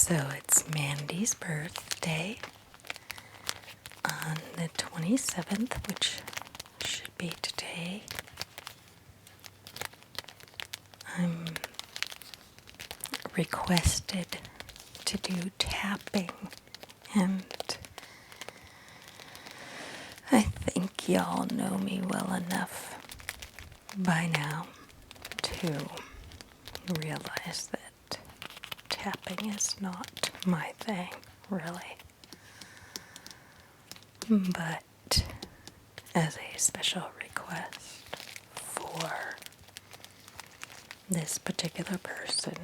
So it's Mandy's birthday on the 27th, which should be today. I'm requested to do tapping, and I think y'all know me well enough by now to realize that tapping is not my thing, really. But as a special request for this particular person,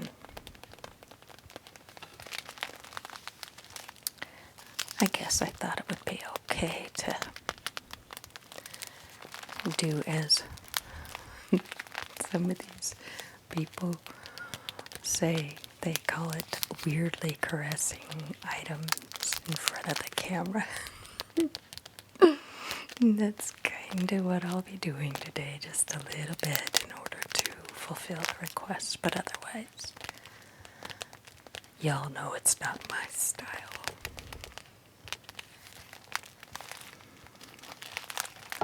I guess I thought it would be okay to do as some of these people say. They call it weirdly caressing items in front of the camera. That's kind of what I'll be doing today, just a little bit in order to fulfill the request, but otherwise, y'all know it's not my style.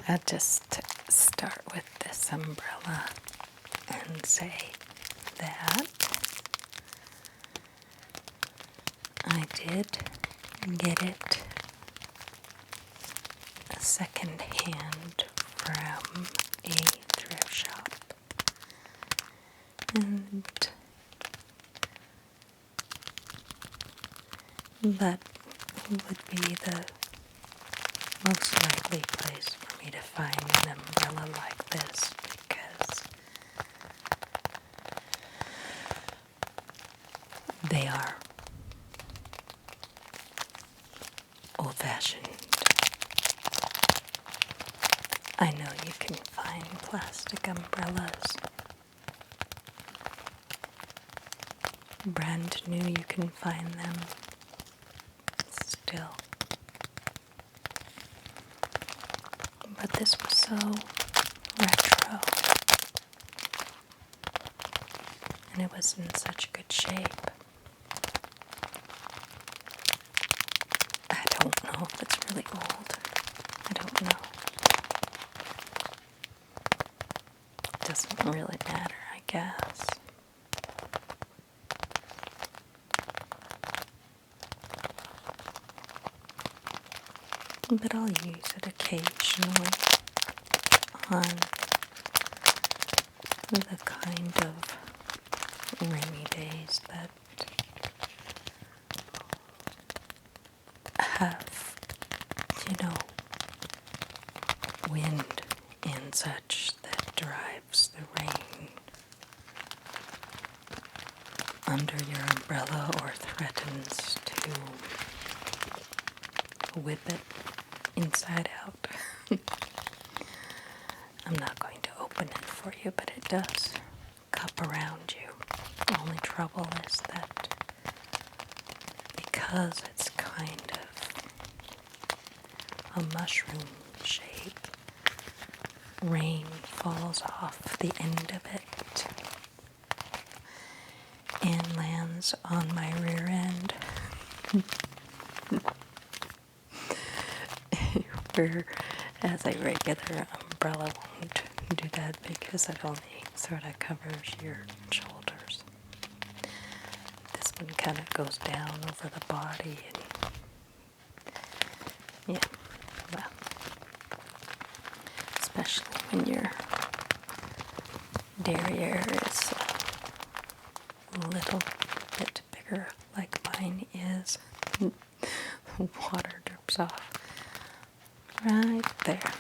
I'll just start with this umbrella and say that I did get it second hand from a thrift shop, and that would be the most likely place for me to find an umbrella like this, because they are old-fashioned. I know you can find plastic umbrellas. Brand new, you can find them still. But this was so retro. And it was in such good shape. I don't know if it's really old. I don't know. Doesn't really matter, I guess. But I'll use it occasionally on the kind of rainy days that have, wind and such that drives the rain under your umbrella or threatens to whip it inside out. I'm not going to open it for you, but it does cup around you. The only trouble is that because it's kind of a mushroom shape, rain falls off the end of it and lands on my rear end. Whereas a regular umbrella won't do that because it only sort of covers your shoulders. This one kind of goes down over the body, and yeah, well, especially when your derriere is a little bit bigger like mine is. Water drips off right there.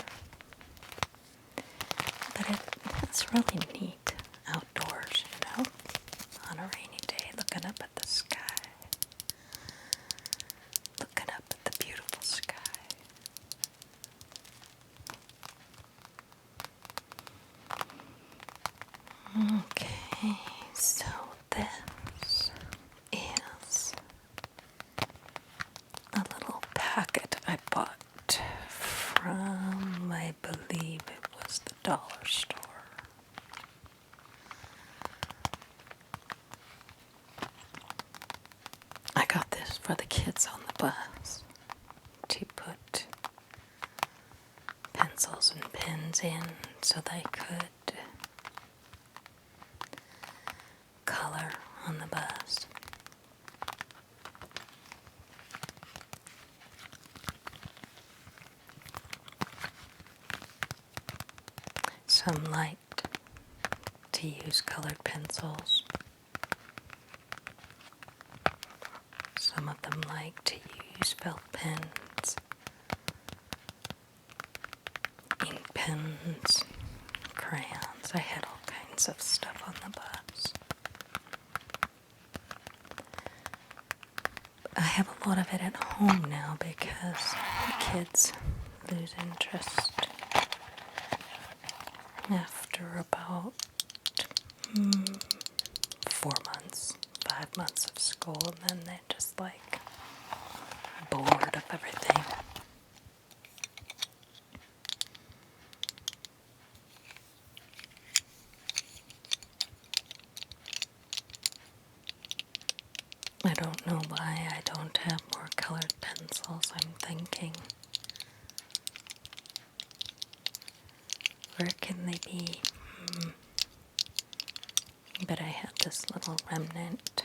But it's really neat outdoors, on a rainy day, looking up at the sky. Looking up at the beautiful sky. Okay, so this is a little packet I bought from, I believe it was the dollar store. I for the kids on the bus to put pencils and pens in so they could color on the bus. Some liked to use colored pencils. Some of them like to use felt pens, ink pens, crayons. I had all kinds of stuff on the bus. I have a lot of it at home now because the kids lose interest after about 4 months, 5 months of school, and then they're just like bored of everything. I don't know why I don't have more colored pencils. I'm thinking, where can they be? But I had this little remnant.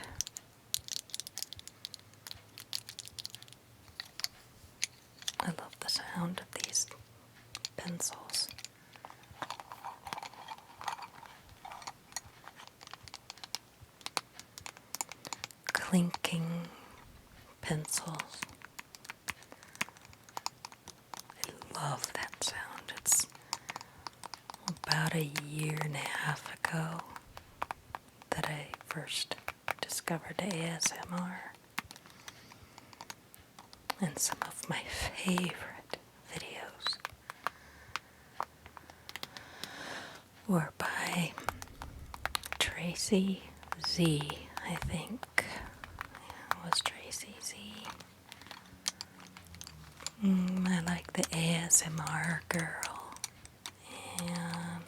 I love the sound of these pencils. Clinking pencils. I love that sound. It's about a year and a half ago that I first discovered ASMR. And some of my favorite videos were by Tracy Z, I think. It was Tracy Z. I like the ASMR girl. And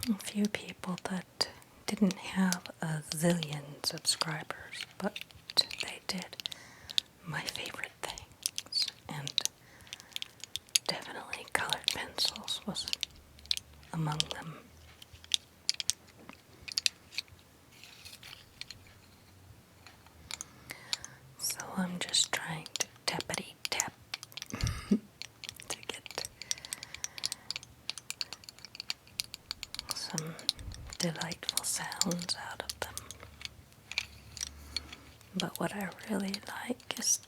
a few people that didn't have a zillion subscribers, but they did my favorite things, and definitely colored pencils was among them. So I'm just trying to tappity tap to get some delightful sounds out of them. But what I really like is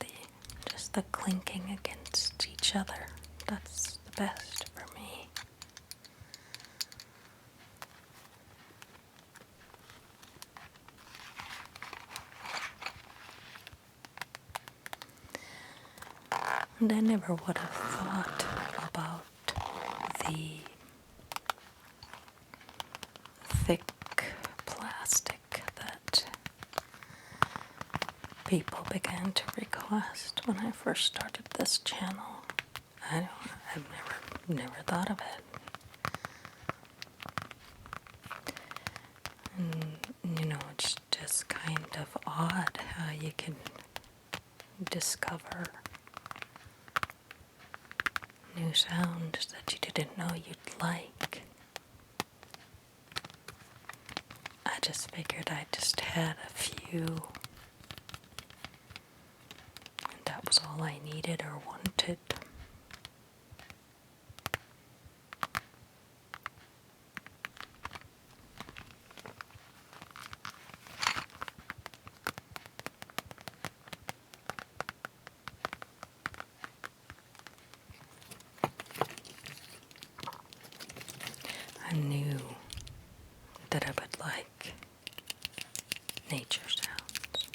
just the clinking against each other. That's the best for me. And I never would have thought about the thick plastic that people began to request when I first started this channel. I've never thought of it. And, it's just kind of odd how you can discover new sounds that you didn't know you'd like. I just figured I just had a few, and that was all I needed or wanted. I knew that I would like nature sounds.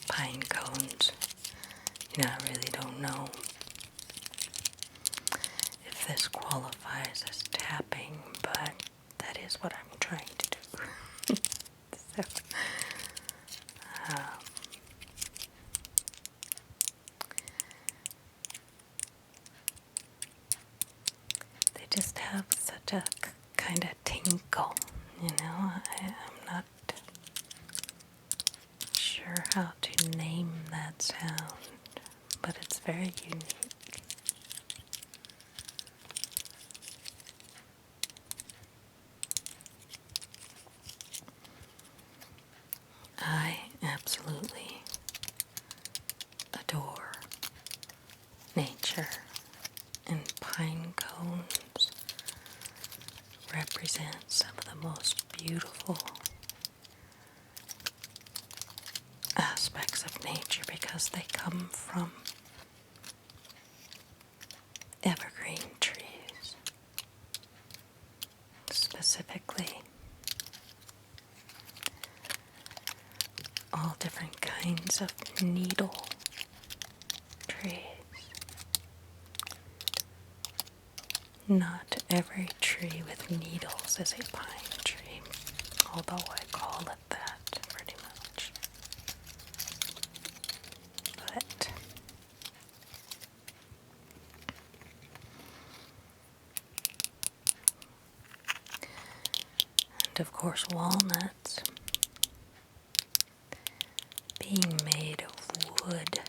Pinecones. I really don't know if this qualifies as tapping, but that is what I'm trying to do. So, to kind of tinkle, you know. I'm not sure how to name that sound, but it's very unique. I absolutely adore nature, and pine cones represent some of the most beautiful aspects of nature because they come from evergreen trees, specifically all different kinds of needle trees. Not every tree with needles is a pine tree, although I call it that pretty much. But and of course walnuts, being made of wood,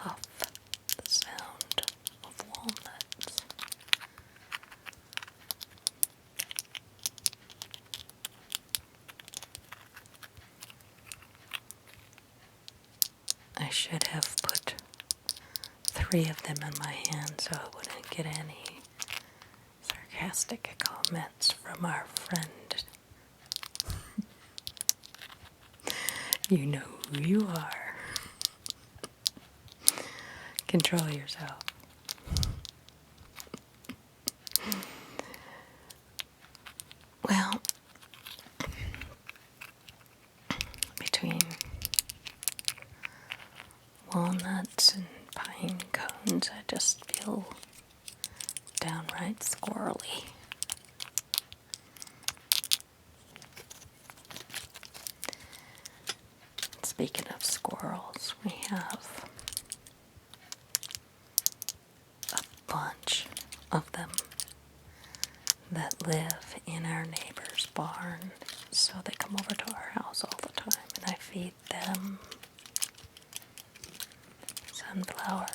love the sound of walnuts. I should have put 3 of them in my hand so I wouldn't get any sarcastic comments from our friend. You know who you are. Control yourself. Well, between walnuts and pine cones, I just feel downright squirrely. Speaking of squirrels, we have a bunch of them that live in our neighbor's barn, so they come over to our house all the time, and I feed them sunflower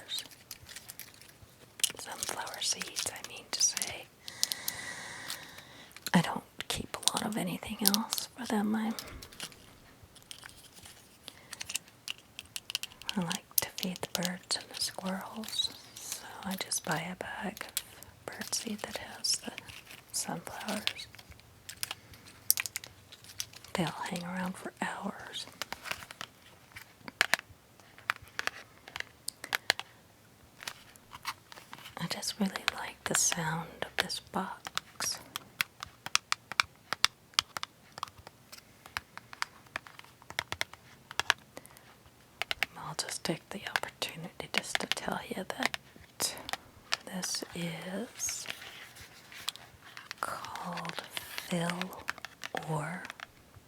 seeds, I mean to say. I don't keep a lot of anything else for them. I like to feed the birds and the squirrels, so I just buy a bag of birdseed that has the sunflowers. They'll hang around for hours. I just really like the sound of this box. I'll just take the opportunity just to tell you that this is called Fill or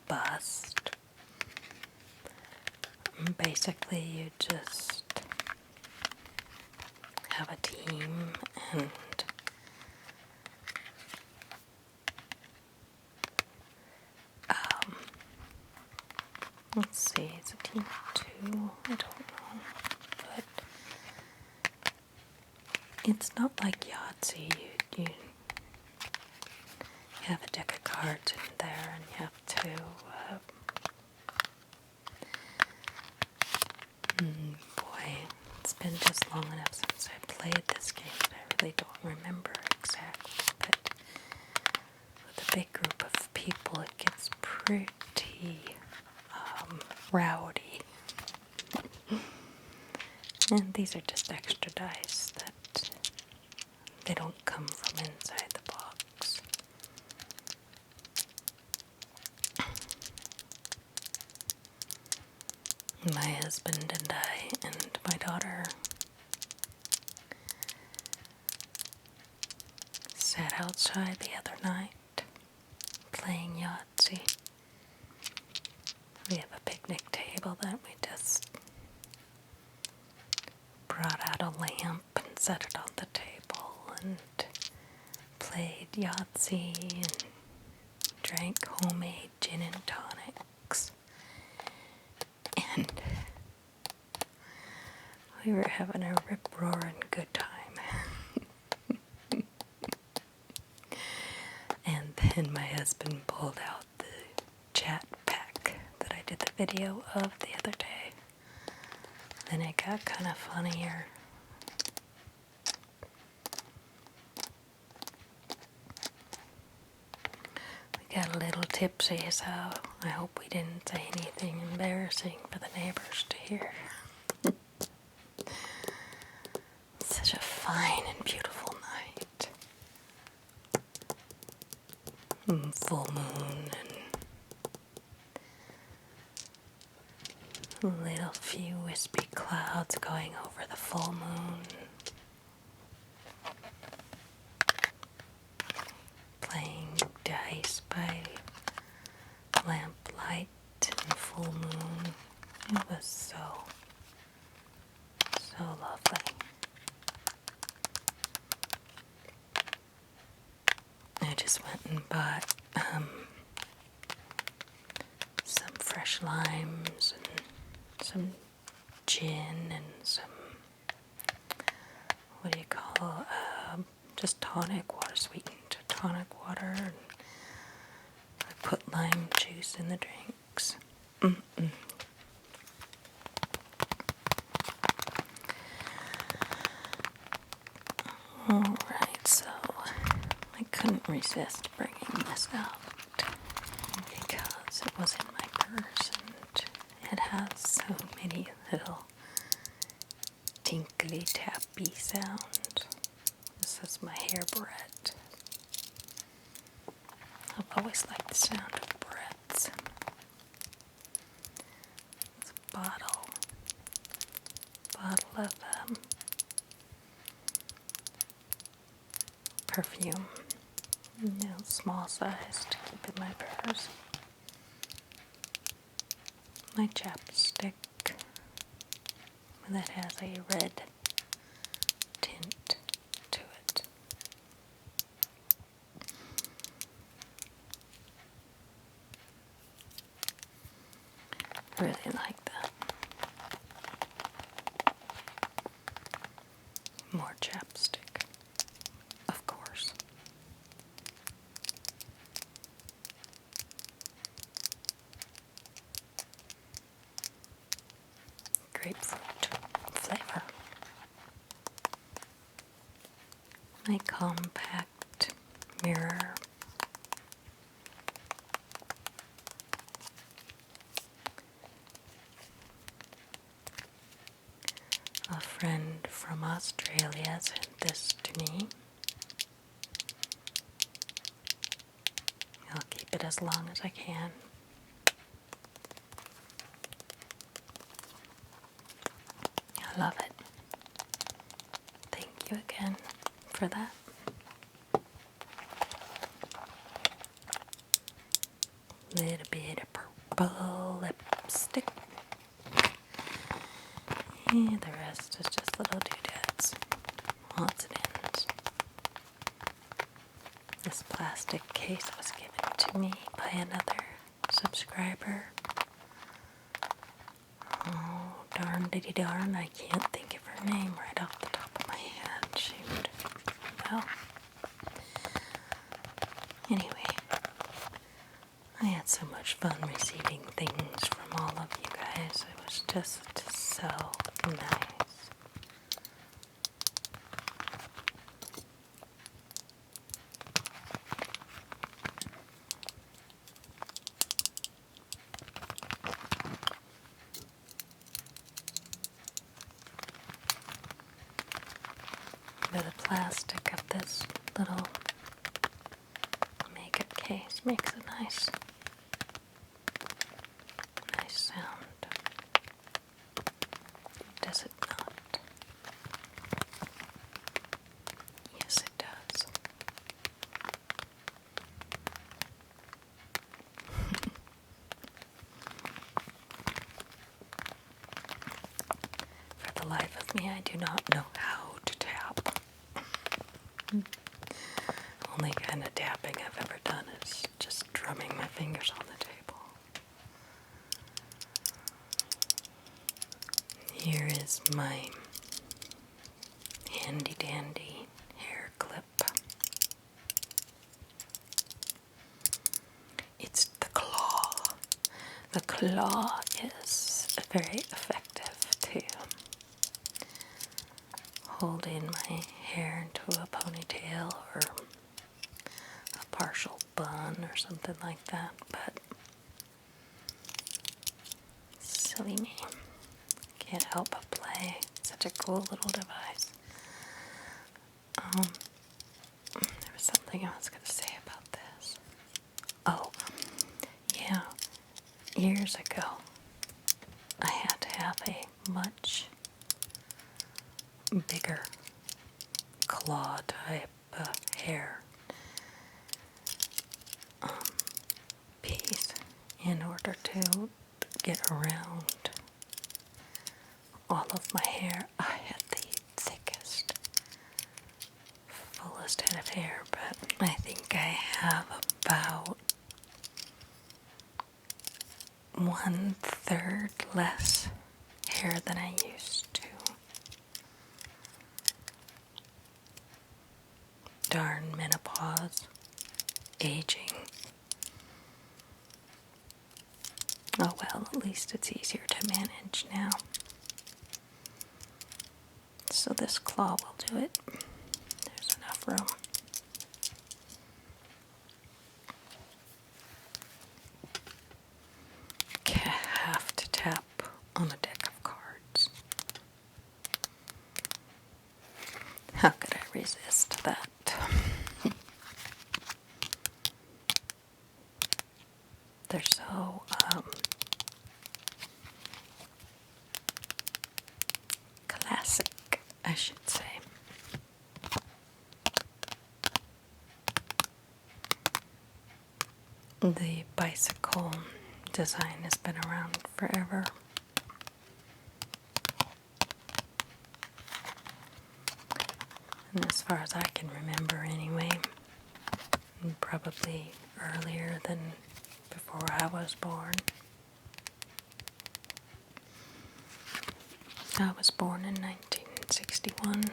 Bust. Basically, you just have a team and let's see, it's a team of 2, I don't know, but it's not like Yahtzee. You have a deck of cards in there and you have to boy, it's been just long enough since I played this game that I really don't remember exactly, but with a big group of people it gets pretty rowdy. And these are just extra dice that they don't come from inside the box. My husband and I and my daughter sat outside the other night playing Yahtzee. We have a picnic table that we just brought out a lamp and set it on the table and played Yahtzee and drank homemade gin and tonics. And we were having a rip-roaring good time. And then my husband pulled out the chat pack that I did the video of the other day. Then it got kind of funnier. We got a little tipsy, so I hope we didn't say anything embarrassing for the neighbors to hear. Such a fine and beautiful night. Full moon and little few wispy clouds going over the full moon. Playing dice by lamplight and full moon. It was so lovely. I just went and bought some fresh limes and some gin and some, what do you call, just tonic water, sweetened tonic water. And I put lime juice in the drinks. Alright, so I couldn't resist bringing this out because it was in my purse and it has so many little tinkly tappy sounds. This is my hair barrette. I've always liked the sound of barrettes. It's a bottle of perfume. Small size to keep in my purse. My chapstick that has a red tint to it. Really like that. More chapstick, of course. Grapefruit flavor. A compact mirror. A friend from Australia sent this to me. I'll keep it as long as I can. I love it. Thank you again for that. Little bit of purple lipstick. And the rest is just little doodads. Odds and ends. This plastic case was given to me by another subscriber. Oh, darn diddy darn, I can't think of her name right off the top of my head. Shoot. Well, anyway, I had so much fun receiving things from all of you guys. It was just so nice. The plastic of this little makeup case makes a nice sound. Does it not? Yes, it does. For the life of me, I do not know how to tap. only kind of tapping I've ever done is just drumming my fingers on the table. Here is my handy dandy hair clip. It's the claw. The claw is very effective too. Hold in my hair into a ponytail or a partial bun or something like that, but silly me. Can't help but play. Such a cool little device. There was something I was going to say about this. Oh, yeah. Years ago, I had to have a much bigger claw type hair piece in order to get around all of my hair. I had the thickest, fullest head of hair, but I think I have about 1/3 less hair than I used to. Darn menopause, aging. Oh well, at least it's easier to manage now. So this claw will do it. There's enough room. Okay, I have to tap on a deck of cards. How could I resist that? They're so, classic, I should say. The bicycle design has been around forever. And as far as I can remember anyway, probably earlier than before I was born. I was born in 1961.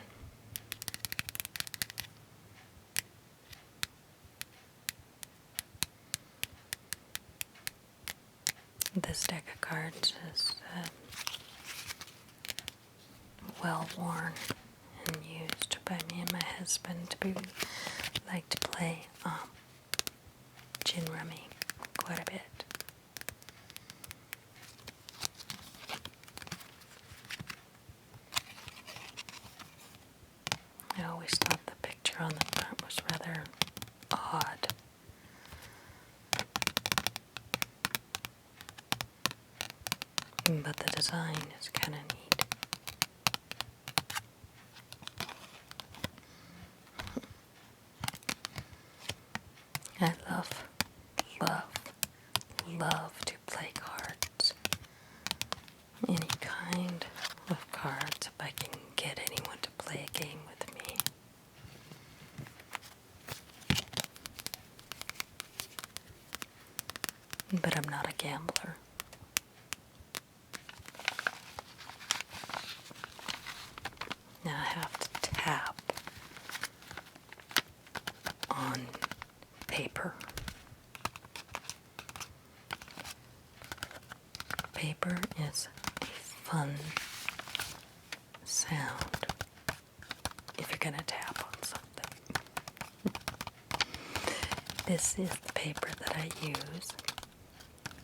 This deck of cards is well worn and used by me and my husband to like to play gin rummy quite a bit. I always thought the picture on the front was rather odd. But the design is kind of neat. I love to play cards. Any kind of cards, if I can get anyone to play a game with me. But I'm not a gambler. Now I have to tap on paper. Paper is a fun sound if you're gonna tap on something. This is the paper that I use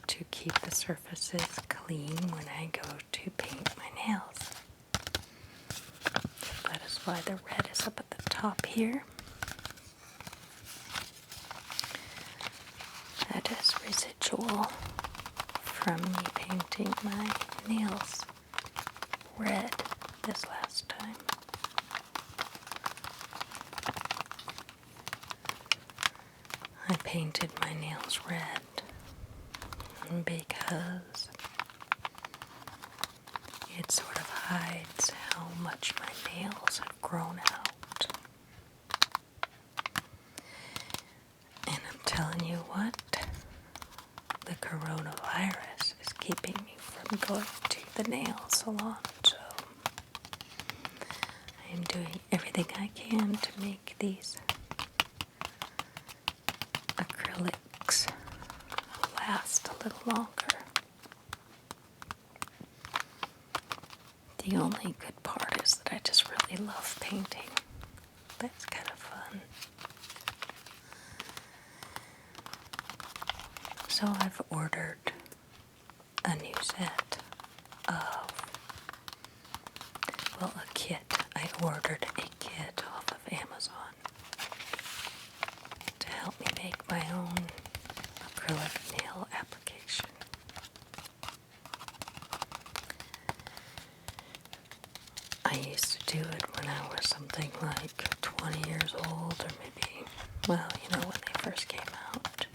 to keep the surfaces clean when I go to paint my nails. That is why the red is up at the top here. That is residual from me painting my nails red this last time. I painted my nails red because it sort of hides how much my nails have grown out. what? The coronavirus is keeping me from going to the nail salon, so I am doing everything I can to make these acrylics last a little longer. The only good part is that I just really love painting. That's kind of fun. So I've ordered a new set of, well, a kit. I ordered a kit off of Amazon to help me make my own acrylic nail application. I used to do it when I was something like 20 years old, or maybe, well, when they first came out.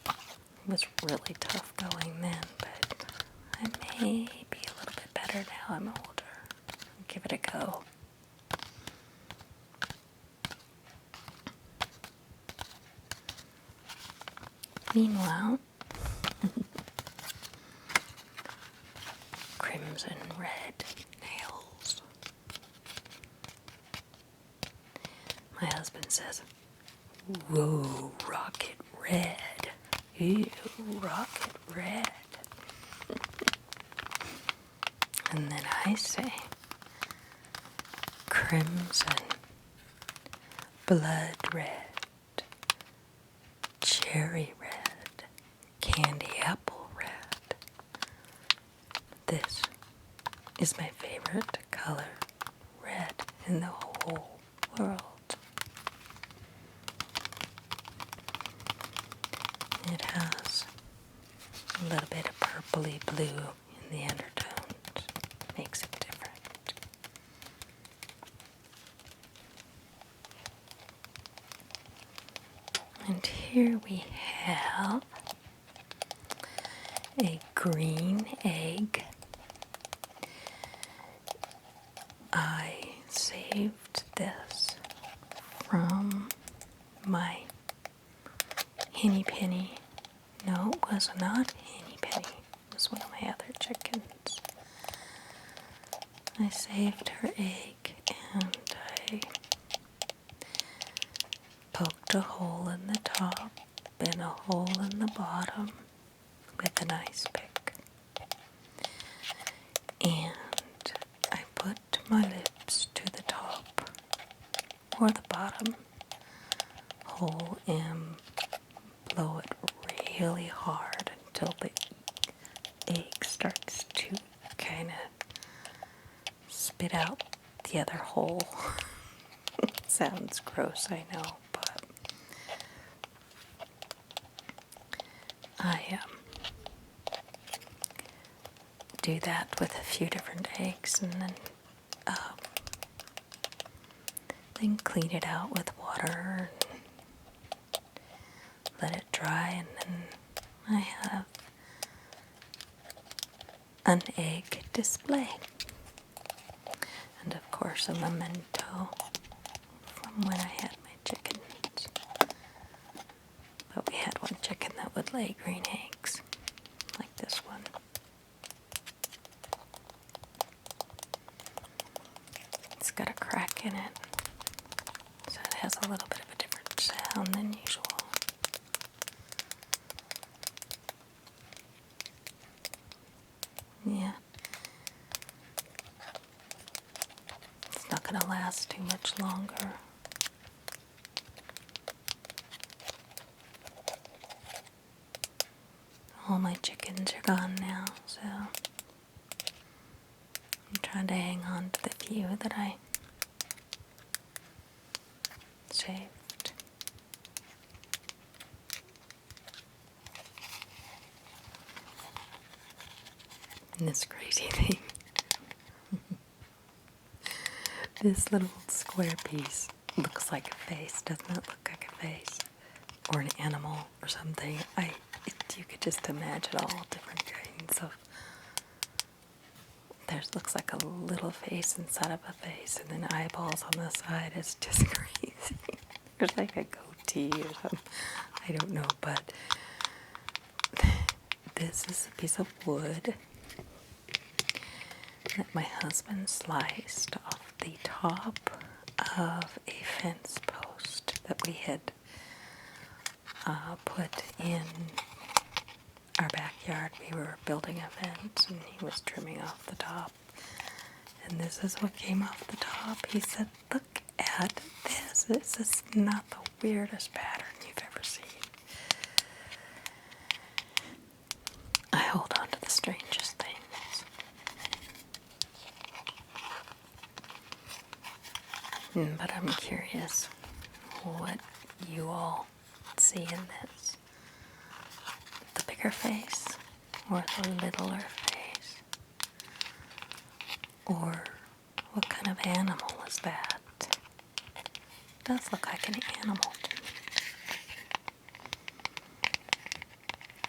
It was really tough going then, but I may be a little bit better now I'm older. I'll give it a go. Meanwhile, crimson red nails. My husband says, "Whoa, rocket red. Ew, rocket red." And then I say, crimson, blood red, cherry red, candy apple red. This is my favorite color, red, in the whole world. It has a little bit of purpley blue in the undertones. Makes it different. And here we have a green egg. I saved this from my Henny Penny. No, it was not Henny Penny. It was one of my other chickens. I saved her egg and I poked a hole in the top and a hole in the bottom with an ice pick. And I put my lips to the top or the bottom hole and blow it really hard until the egg starts to kind of spit out the other hole. Sounds gross, I know, but I do that with a few different eggs and then clean it out with water and let it dry, and then I have an egg display. And of course a memento from when I had my chickens. But we had one chicken that would lay green eggs, like this one. It's got a crack in it, so it has a little bit of a different sound than usual. Yeah. It's not going to last too much longer. All my chickens are gone now, so I'm trying to hang on to the few that I saved. And this crazy thing. This little square piece looks like a face, doesn't it look like a face? Or an animal or something. You could just imagine all different kinds of. Looks like a little face inside of a face, and then eyeballs on the side. It's just crazy. There's like a goatee or something. I don't know, but this is a piece of wood that my husband sliced off the top of a fence post that we had put in our backyard. We were building a fence and he was trimming off the top. And this is what came off the top. He said, look at this. This is not the weirdest pattern you've ever seen. I hold on to the strangest things. But I'm curious what you all see in this. The bigger face or the littler face? Or what kind of animal is that? It does look like an animal to me.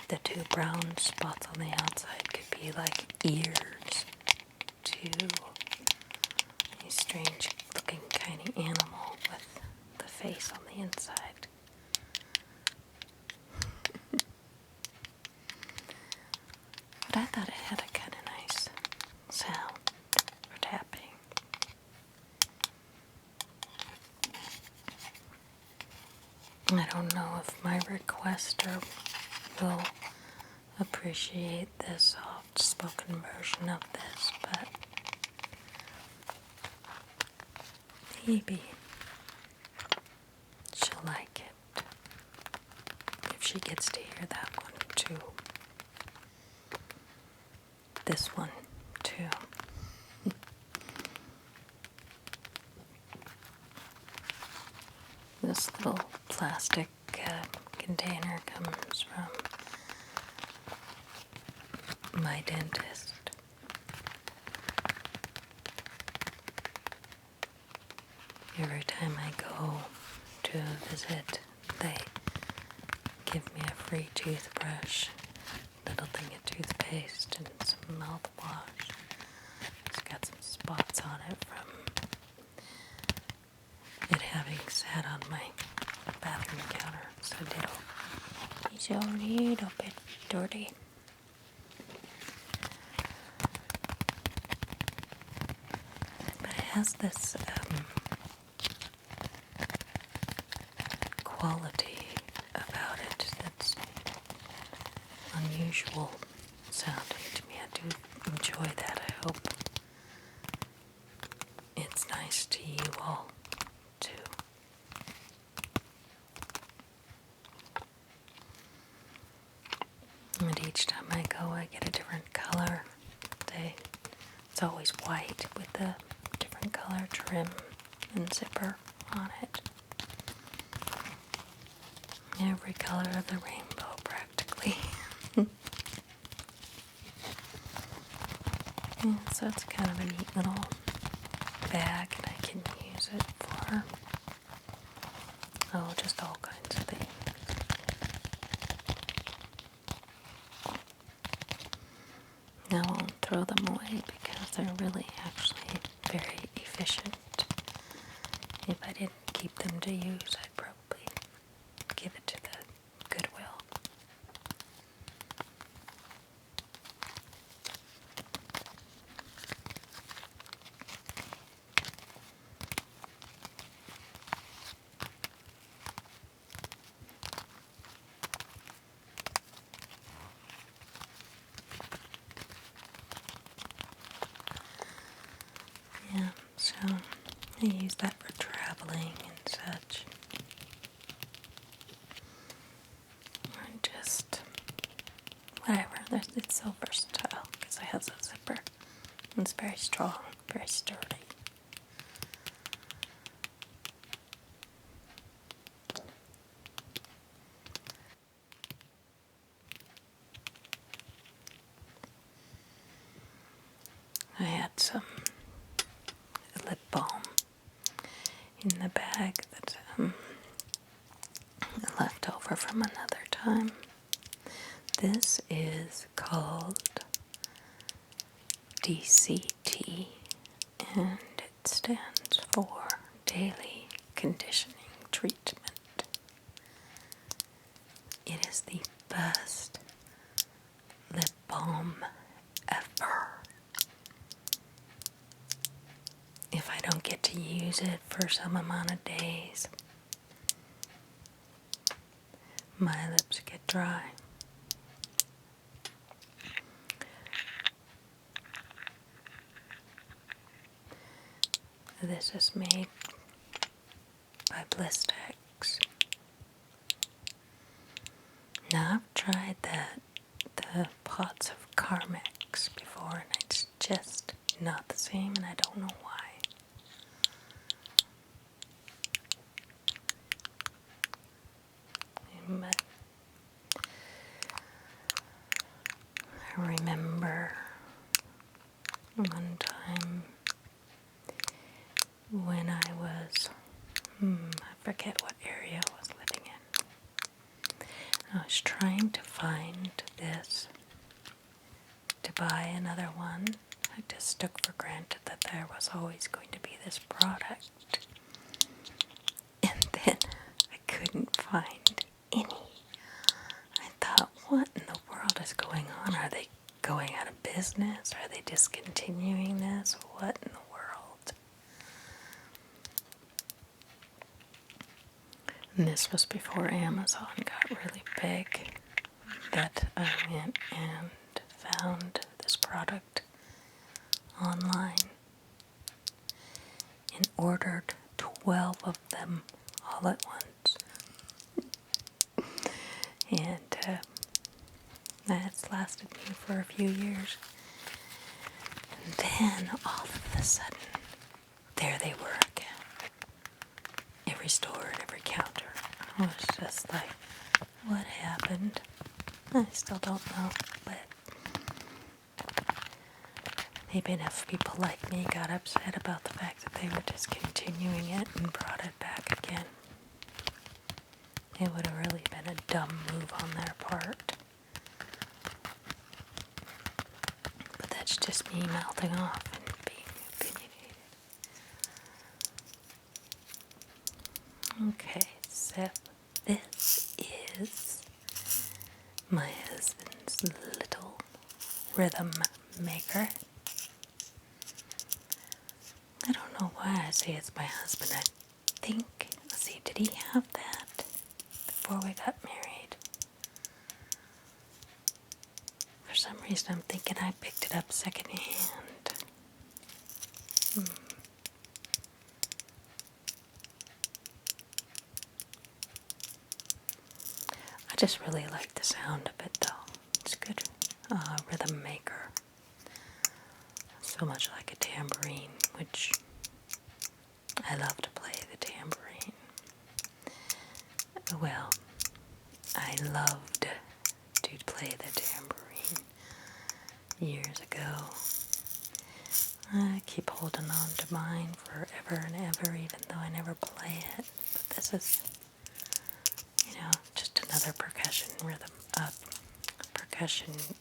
The two brown spots on the outside could be like ears to a strange looking kind of animal with the face on the inside. But I thought it had a kind of nice sound for tapping. I don't know if my requester will appreciate this soft-spoken version of this, but maybe she'll like it if she gets to hear that one too. This one too. This little plastic container comes from my dentist. Every time I go to visit, they give me a free toothbrush, little thing of toothpaste, and some mouthwash. It's got some spots on it from it having sat on my bathroom counter, so it's a little bit dirty. But it has this quality about it that's unusual sounding to me. I do enjoy that. I hope it's nice to you all too. And each time I go, I get a different color. It's always white with the different color trim and zipper on it. Every color of the rainbow, practically. Yeah, so it's kind of a neat little bag, and I can use it for, just all kinds of things. I won't throw them away because they're really actually very efficient. If I didn't keep them to use, I'd probably give it to the Goodwill. Yeah, so I use that for traveling and such. Or just whatever. It's so versatile because it has a zipper. And it's very strong, very sturdy. I had some lip balm in the bag that left over from another time. This is called DCT, and it stands for Daily Conditioning Treatment. use it for some amount of days, my lips get dry. This is made by Blistex. Now I've tried the pots of Carmex before, and it's just not the same, and I don't know why. But I remember one time when I was, I forget what area I was living in. I was trying to find this to buy another one. I just took for granted that there was always going to be this product. And then I couldn't find any. I thought, what in the world is going on? Are they going out of business? Are they discontinuing this? What in the world? And this was before Amazon got really big, that I went and found this product online and ordered 12 of them all at once. And that's lasted me for a few years. And then all of a sudden, there they were again. Every store and every counter. I was just like, what happened? I still don't know, but maybe enough people like me got upset about the fact that they were discontinuing it and brought it back again. It would have really been a dumb move on their part. But that's just me mouthing off and being opinionated. Okay, so this is my husband's little rhythm maker. I don't know why I say it's my husband. I think, let's see, did he have that before we got married? For some reason I'm thinking I picked it up secondhand. I just really like the sound of it though. It's a good rhythm maker. So much like a tambourine, which I love to play the tambourine. Well, I loved to play the tambourine years ago. I keep holding on to mine forever and ever, even though I never play it. But this is, just another percussion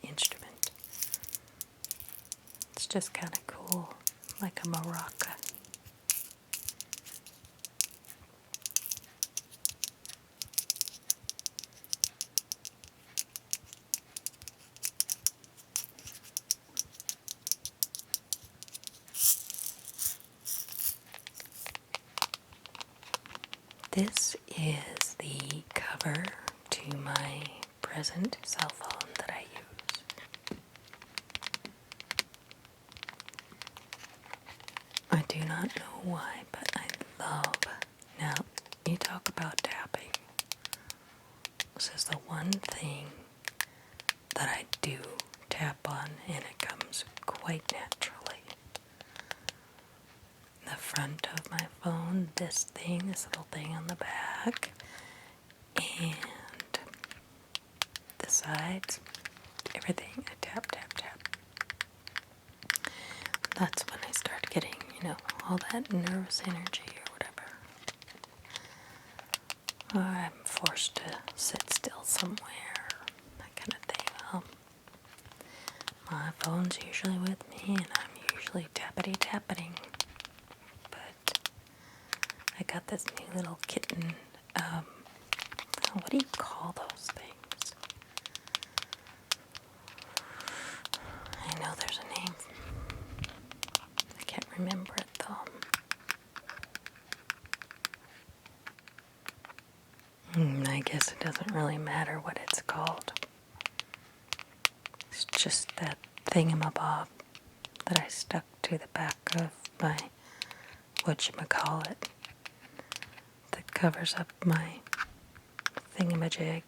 instrument. It's just kind of cool, like a maraca. This is the cover to my present cell phone that I use. I do not know why, but I love, now you talk about tapping. This is the one thing that I do tap on, and it comes quite naturally. The front of my phone, this little thing on the back, and the sides, everything, I tap, tap, tap. That's when I start getting, all that nervous energy or whatever. Or I'm forced to sit still somewhere, that kind of thing. My phone's usually with me, and I'm usually tappity-tapping. But I got this new little kitten, what do you call those things? I know there's a name. I can't remember it though. really matter what it's called. It's just that thingamabob that I stuck to the back of my whatchamacallit that covers up my thingamajig.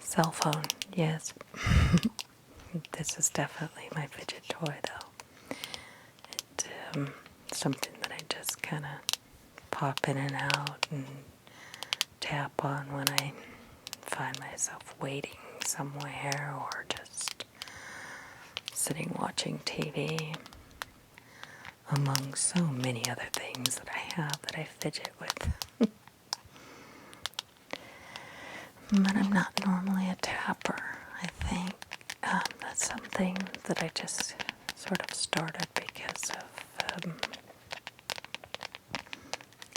Cell phone, yes. This is definitely my fidget toy, though. It's something that I just kind of pop in and out and tap on when I find myself waiting somewhere or just sitting watching TV, among so many other things that I have that I fidget with. But I'm not normally a tapper, I think. That's something that I just sort of started because of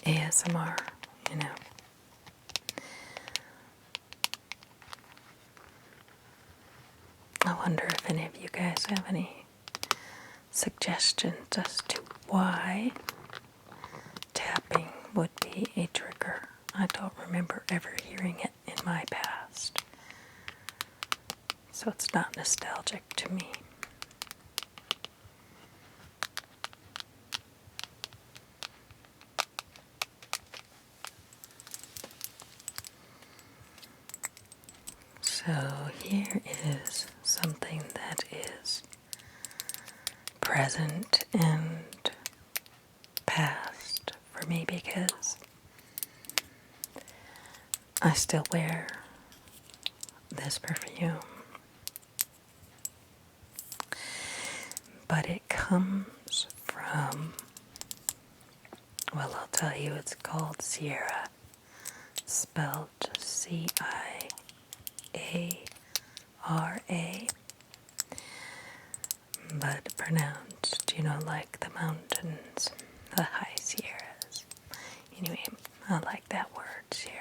ASMR, you know. I wonder if any of you guys have any suggestions as to why tapping would be a trigger. I don't remember ever hearing it in my past, so it's not nostalgic to me. So here is something that is present and past for me because I still wear this perfume, but it comes from, well, I'll tell you, it's called Sierra, spelled Ciara, but pronounced, like the mountains, the high Sierras. Anyway, I like that word, Sierra.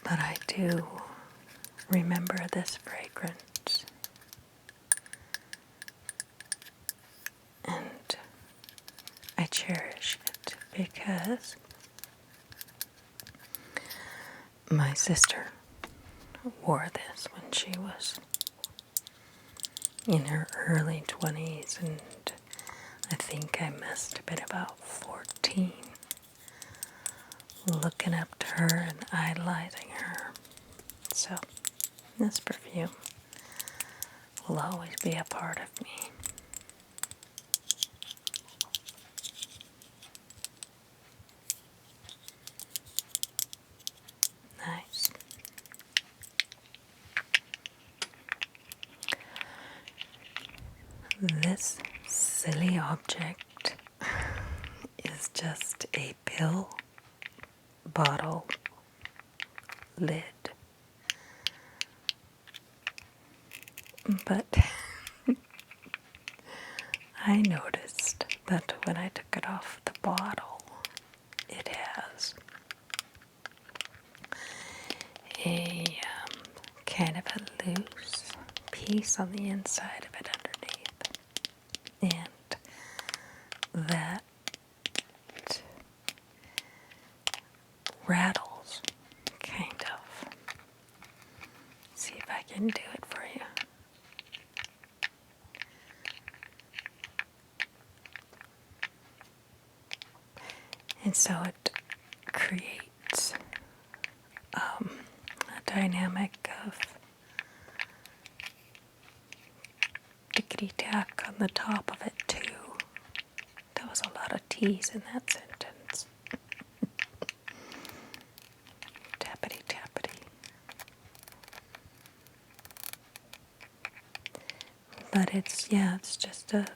But I do remember this fragrance, and I cherish it because my sister wore this when she was in her early 20s, and I think I must have been about 14, looking up to her and idolizing her. So this perfume will always be a part of me. Nice. This silly object is just a pill bottle lid. But I noticed that when I took it off the bottle, it has a kind of a loose piece on the inside of it underneath. And that rattles, kind of. See if I can do it for you. And so it creates a dynamic of tickety-tack on the top of it, too. There was a lot of T's in that sentence. Tappity, tappity. But it's just a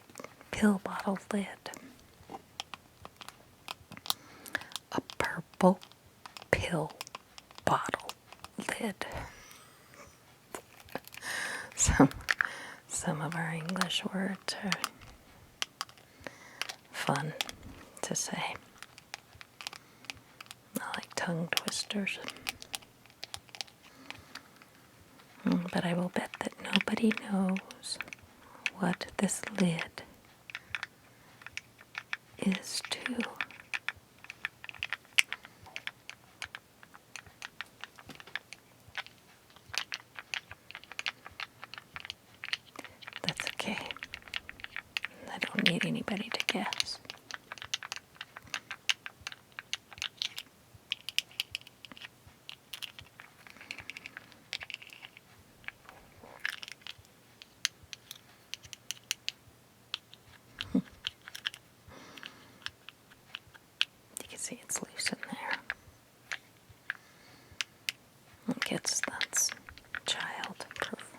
pill bottle lid. A purple pill bottle lid. Some of our English words are fun to say. I like tongue twisters. But I will bet that nobody knows what this lid is too. That's okay. I don't need anybody to guess. You can see it's loose in there. That's child-proof.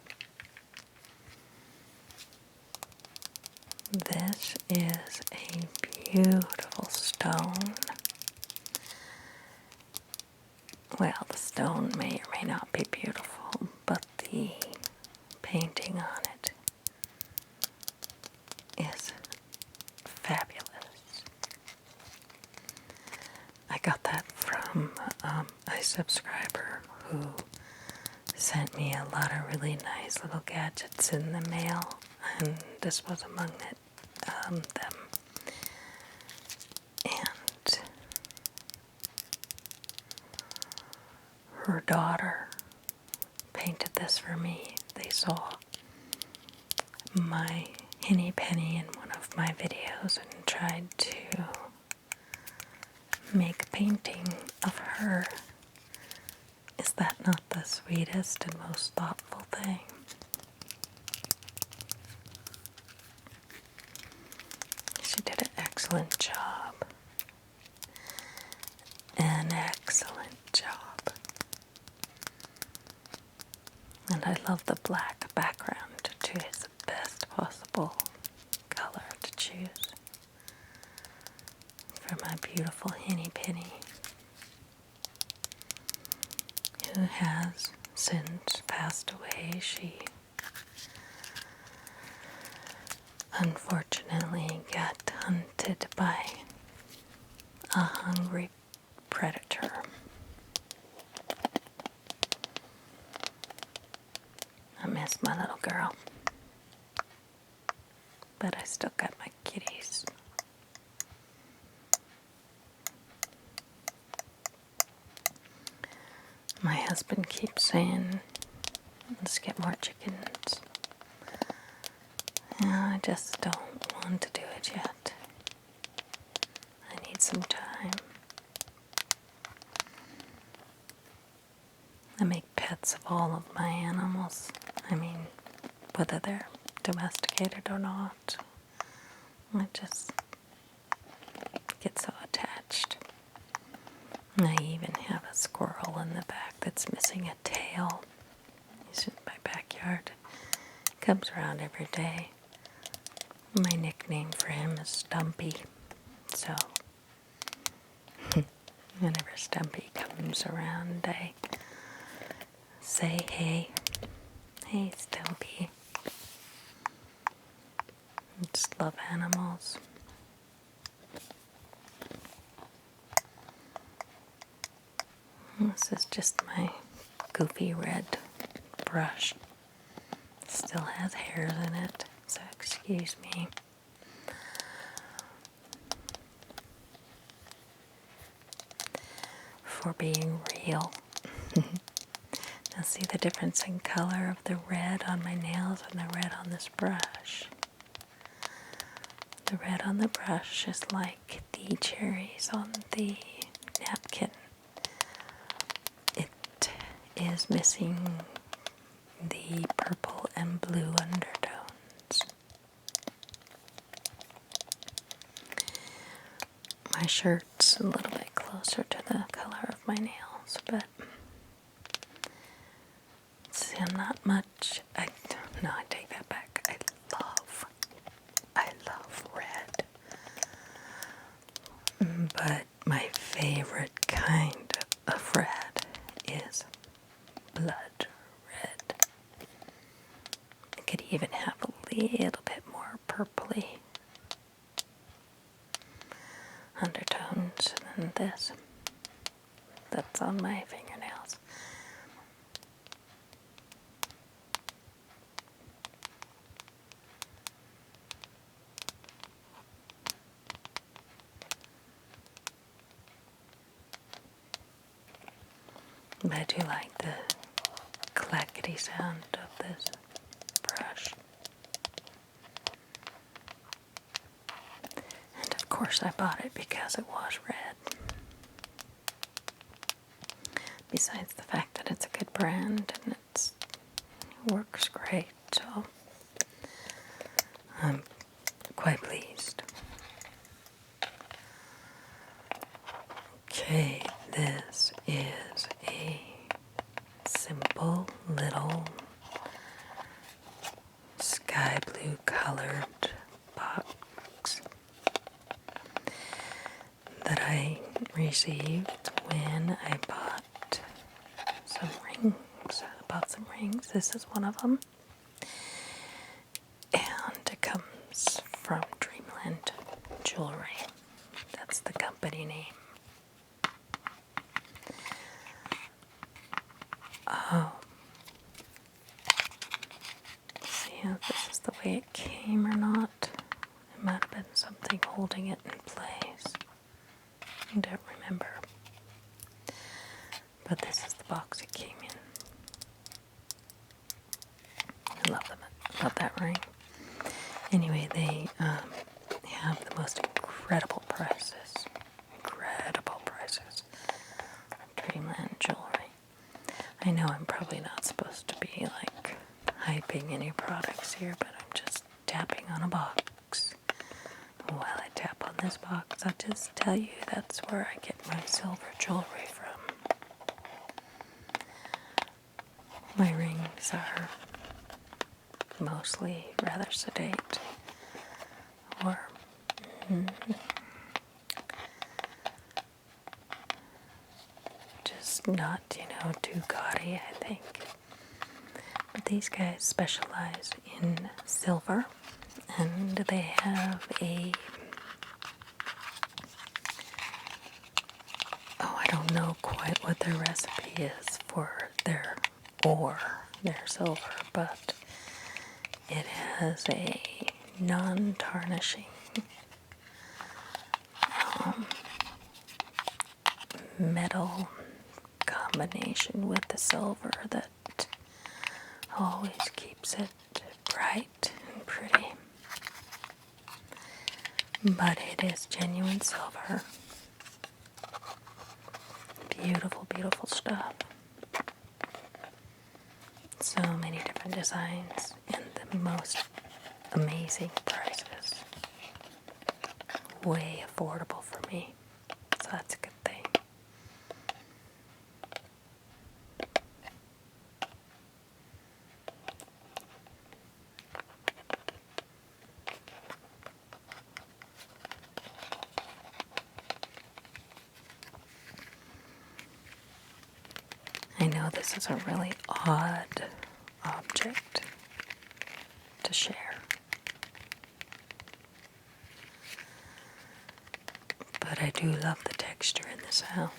This is a beautiful stone. Well, the stone may or may not be beautiful, but the painting on it is fabulous. I got that from a subscriber who sent me a lot of really nice little gadgets in the mail, and this was among them. And her daughter painted this for me. They saw my henny penny in one of my videos and tried to make a painting of her. Is that not the sweetest and most thoughtful thing? She did an excellent job. An excellent job. And I love the black background too. It's the best possible color to choose for my beautiful henny penny, who has since passed away. She unfortunately got hunted by a hungry predator. I miss my little girl, but I still got my kitties. My husband keeps saying, let's get more chickens. I just don't want to do it yet. I need some time. I make pets of all of my animals. I mean, whether they're domesticated or not. I just get so attached. I even have a squirrel in the back that's missing a tail. He's in my backyard. Comes around every day. My nickname for him is Stumpy. So, whenever Stumpy comes around, I say, hey. Hey, Stumpy. I just love animals. This is just my goofy red brush. Still has hairs in it, so excuse me. For being real. Now see the difference in color of the red on my nails and the red on this brush. The red on the brush is like the cherries on the napkin. It is missing the purple and blue undertones. My shirt's a little bit closer to the color of my nails, but see, not much. I take that back. I love red. But my favorite kind of red is blood red. It could even have a little bit more purpley undertones than this. That's on my fingernails. But I do like the clackety sound of this brush. And of course I bought it because it was red. Besides the fact that it's a good brand and it works great, so I'm quite pleased. Okay, this is a simple little sky blue colored box that I received when I bought some rings. This is one of them. And it comes from Dreamland Jewelry. That's the company name. See if this is the way it came or not. It might have been something holding it in place. I don't remember. But this is the box it came in. I love that ring. Anyway, they have the most incredible prices. Dreamland Jewelry. I know I'm probably not supposed to be like hyping any products here, but I'm just tapping on a box. While I tap on this box, I'll just tell you that's where I get my silver jewelry from. My rings are mostly rather sedate, or just not, too gaudy, I think. But these guys specialize in silver, and they have I don't know quite what their recipe is for their silver, but it has a non-tarnishing metal combination with the silver that always keeps it bright and pretty. But it is genuine silver. Beautiful, beautiful stuff. So many different designs and the most amazing prices. Way affordable for me. So that's a good thing. I know this is a really odd object to share, but I do love the texture and the sound.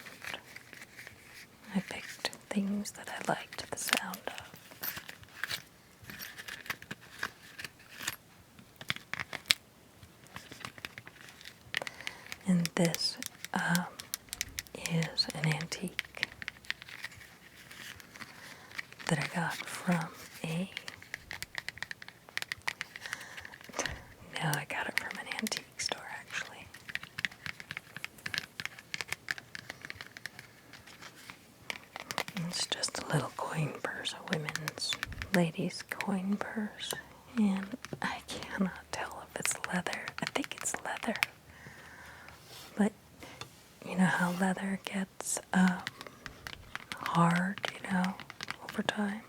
I picked things that I liked the sound of. And this is an antique that I got from I got it from an antique store, actually. It's just a little coin purse, a ladies' coin purse, and I cannot tell if it's leather. I think it's leather, but you know how leather gets hard, over time.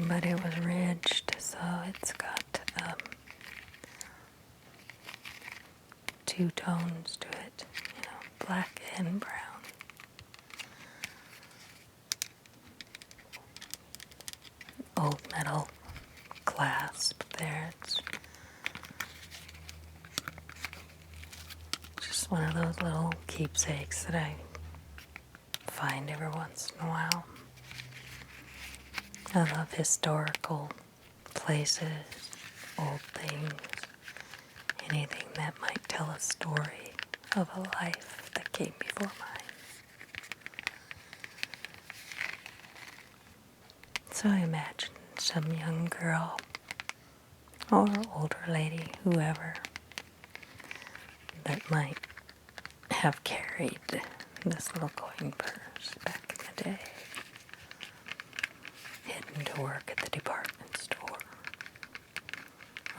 But it was ridged, so it's got two tones to it, black and brown. Old metal clasp there. It's just one of those little keepsakes that I find every once in a while. I love historical places, old things, anything that might tell a story of a life that came before mine. So I imagine some young girl or older lady, whoever, that might have carried this little coin purse back in the day, heading to work at the department store,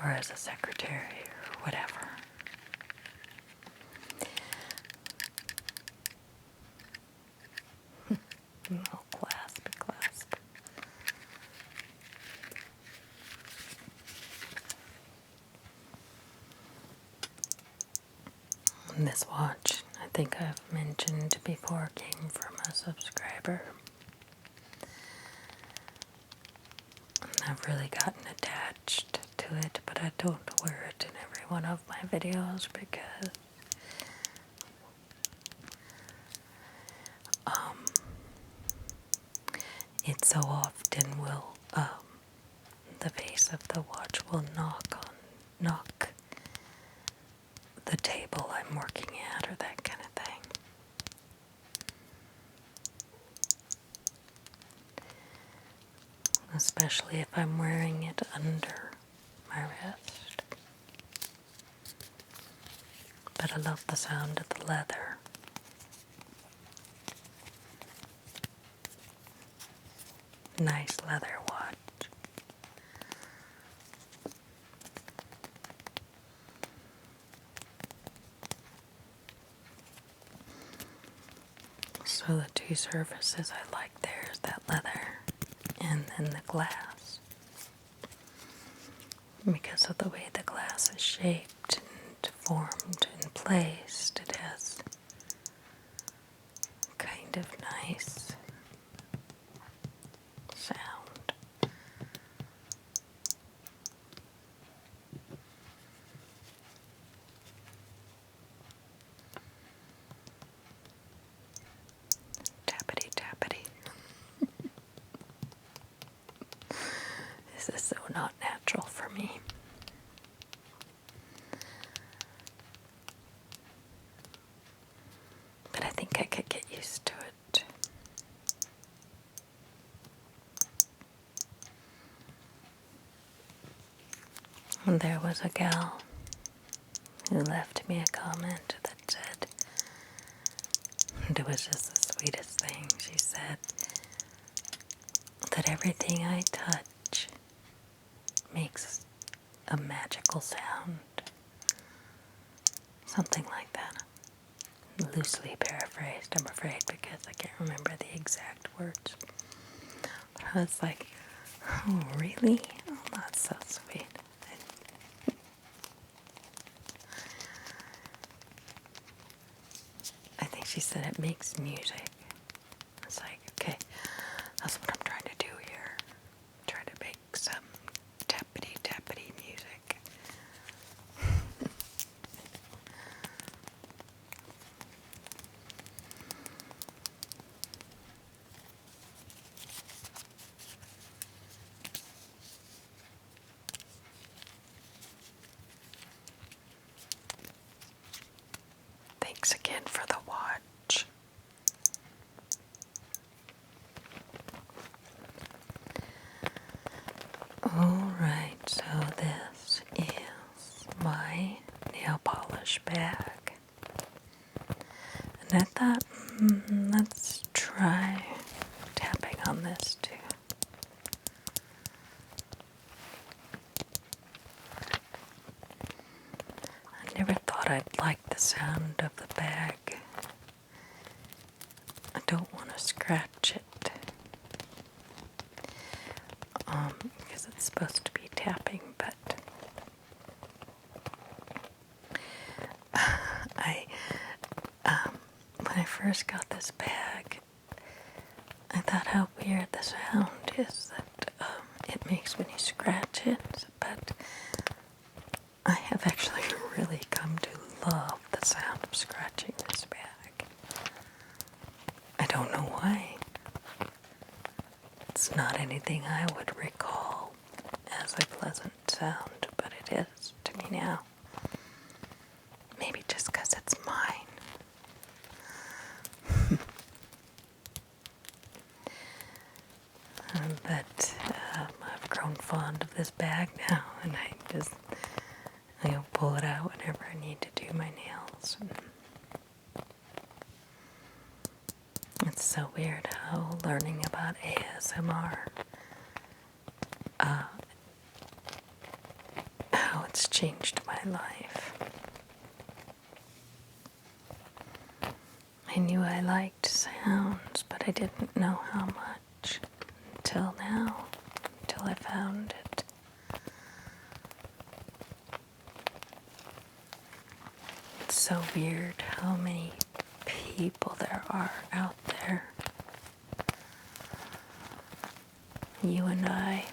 or as a secretary, or whatever. Oh, clasp. And this watch, I think I've mentioned before, came from a subscriber. And I've really gotten attached to it, but I don't wear it in every one of my videos because it so often will, the face of the watch will knock the table I'm working at, or that kind of thing. Especially if I'm wearing it under my wrist. But I love the sound of the leather. Nice leather watch. So the two surfaces I like there is that leather and then the glass. Because of the way the glass is shaped and formed and placed, it has kind of nice sound. Tappity tappity. This is so not natural for me. But I think I could get used to it. And there was a gal who left me a comment that said, and it was just the sweetest thing. She said that everything I touch makes a magical sound. Something like that. Loosely paraphrased, I'm afraid, because I can't remember the exact words. But I was like, oh, really? Oh, that's so sweet. I think she said it makes music. It's like, okay, that's what I'm trying to do here. Try to make some tappity tappity music. Thanks again for the watch. Alright, so this is my nail polish bag. And I thought, let's try tapping on this too. I never thought I'd like the sound of the bag. I don't want to scratch it. Because it's supposed to be tapping, but when I first got this bag, I thought how weird the sound is that it makes when you scratch it, but I have actually really come to love the sound of scratching this bag. I don't know why. It's not anything I would recall as a pleasant sound, but it is to me now. sound of this bag now, and I'll pull it out whenever I need to do my nails. It's so weird how learning about ASMR, how it's changed my life. I knew I liked sounds, but I didn't know how much until now, until I found it. It's so weird how many people there are out there. You and I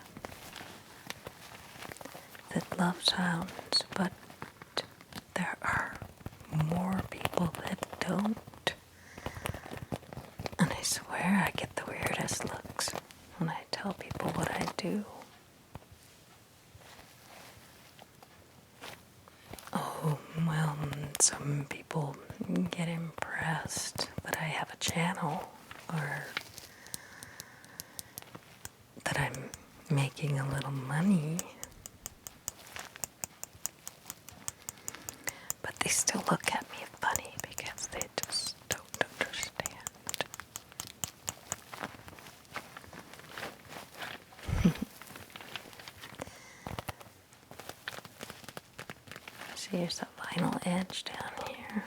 that love sounds, but there are more people that don't. And I swear I get the weirdest looks when I tell people what I do. Oh, well, some people get impressed that I have a channel or that I'm making a little money. But they still look at me funny because they just don't understand. See, there's a vinyl edge down here.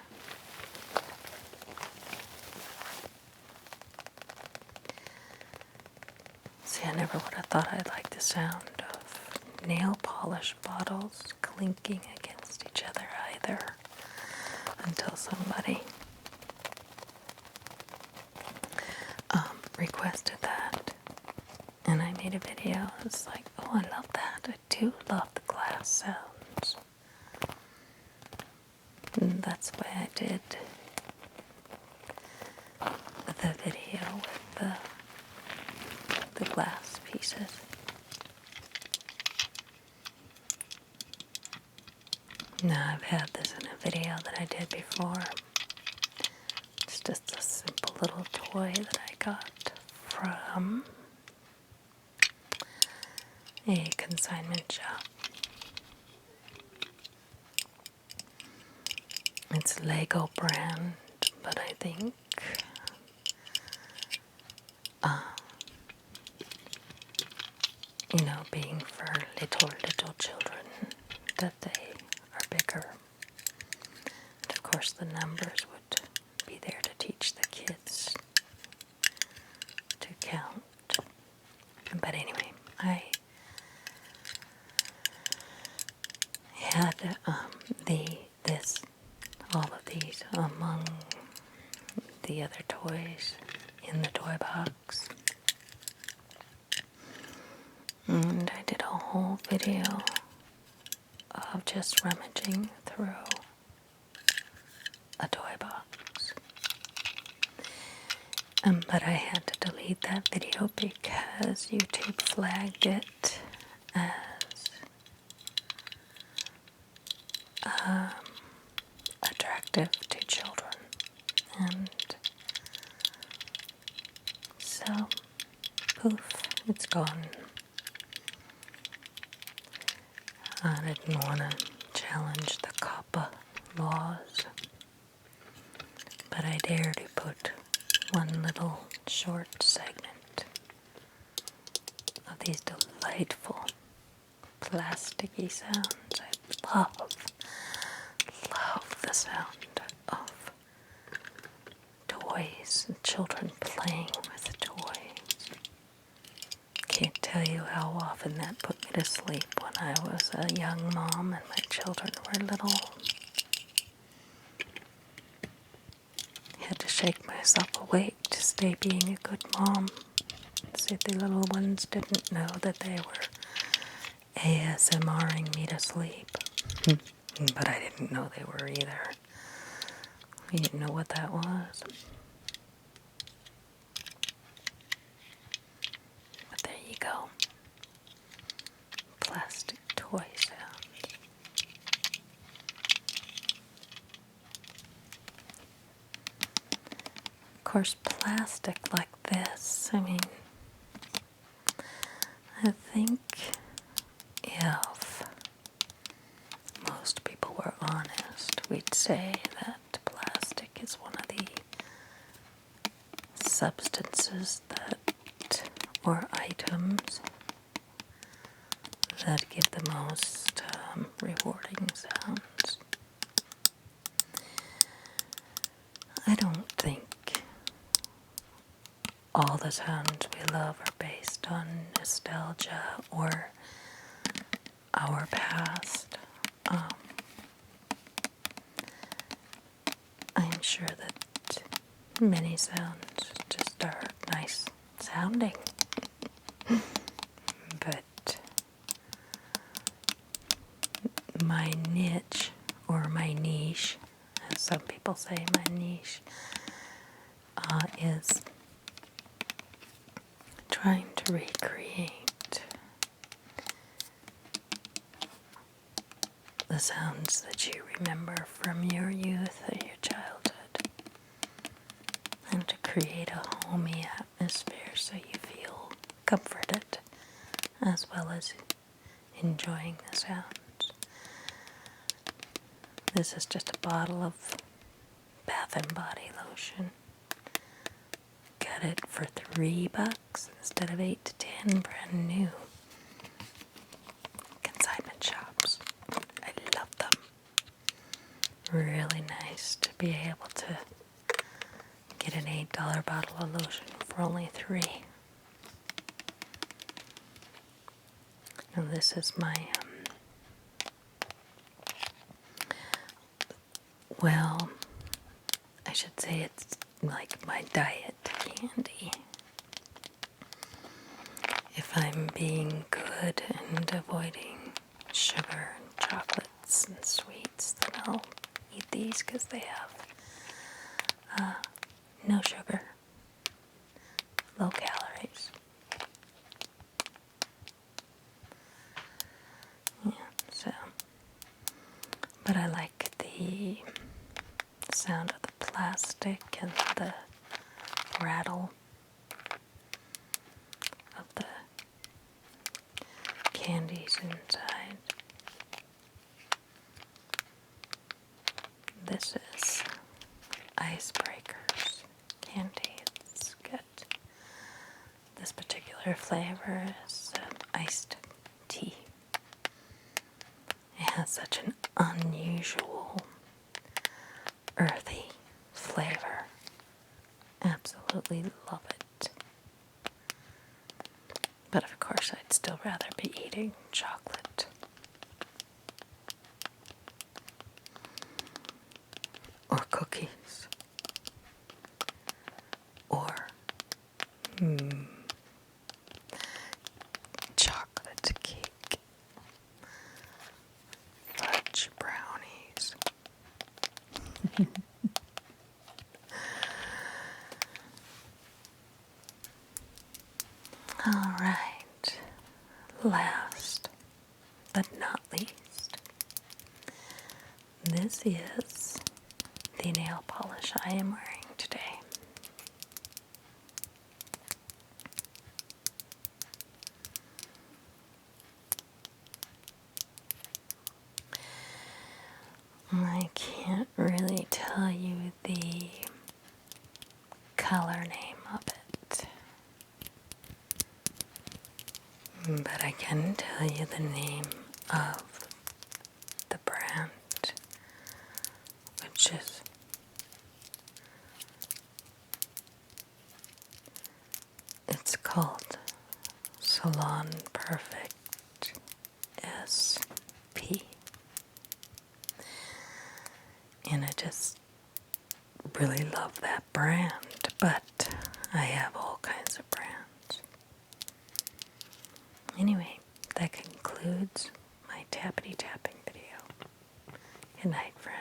See, I never would have thought I'd like the sound of nail polish bottles clinking against each other either, until somebody requested that. And I made a video. It's like, oh, I love that. I do love the glass sounds. And that's why I did the video with the glass pieces. Now I've had this in a video that I did before. It's just a simple little toy that I got from a consignment shop. It's Lego brand, but I think being for little children, that they are bigger. And of course the numbers would be there to teach the kids to count. But anyway, I had all of these among the other toys in the toy box. And I did a whole video of just rummaging through a toy box. But I had to delete that video because YouTube flagged it as attractive to children. And so, poof, it's gone. I didn't want to challenge the COPPA laws, but I dare to put one little short segment of these delightful plasticky sounds. I love the sound of toys and children playing with toys. Can't tell you how often that put me to sleep when I was a young mom and my children were little. Had to shake myself awake to stay being a good mom. See, the little ones didn't know that they were ASMRing me to sleep. But I didn't know they were either. I didn't know what that was. But there you go. Plastic toy sounds. Of course, plastic like this, I mean, I think say that plastic is one of the substances or items that give the most rewarding sounds. I don't think all the sounds we love are based on nostalgia or our past. I'm sure that many sounds just are nice sounding, but my niche, or my niche, as some people say, my niche, is trying to recreate the sounds that you remember from your youth or your childhood, and to create a homey atmosphere so you feel comforted as well as enjoying the sounds. This is just a bottle of Bath and Body lotion. Got it for $3 instead of 8 to 10, brand new. Consignment shops. I love them. Really nice to be able to get an $8 bottle of lotion for only $3. And this is my, well, I should say it's like my diet candy. If I'm being good and avoiding sugar and chocolates and sweets, then I'll eat these because they have no sugar, low calories. Yeah, so, but I like the sound of the plastic and the rattle of the candies inside. This is Icebreakers candy. It's got this particular flavor is iced tea. It has such an unusual earthy flavor. Absolutely love it. But of course, I'd still rather be eating chocolate. Or cookies. Or chocolate cake. Fudge brownies. All right, last but not least, this is the nail polish I am wearing today. I can't really tell you the color name of it, but I can tell you the name of the brand, which is it's called Salon Perfect SP. And I just really love that brand, but I have all kinds of brands. Anyway, that concludes my tappity tapping video. Good night, friends.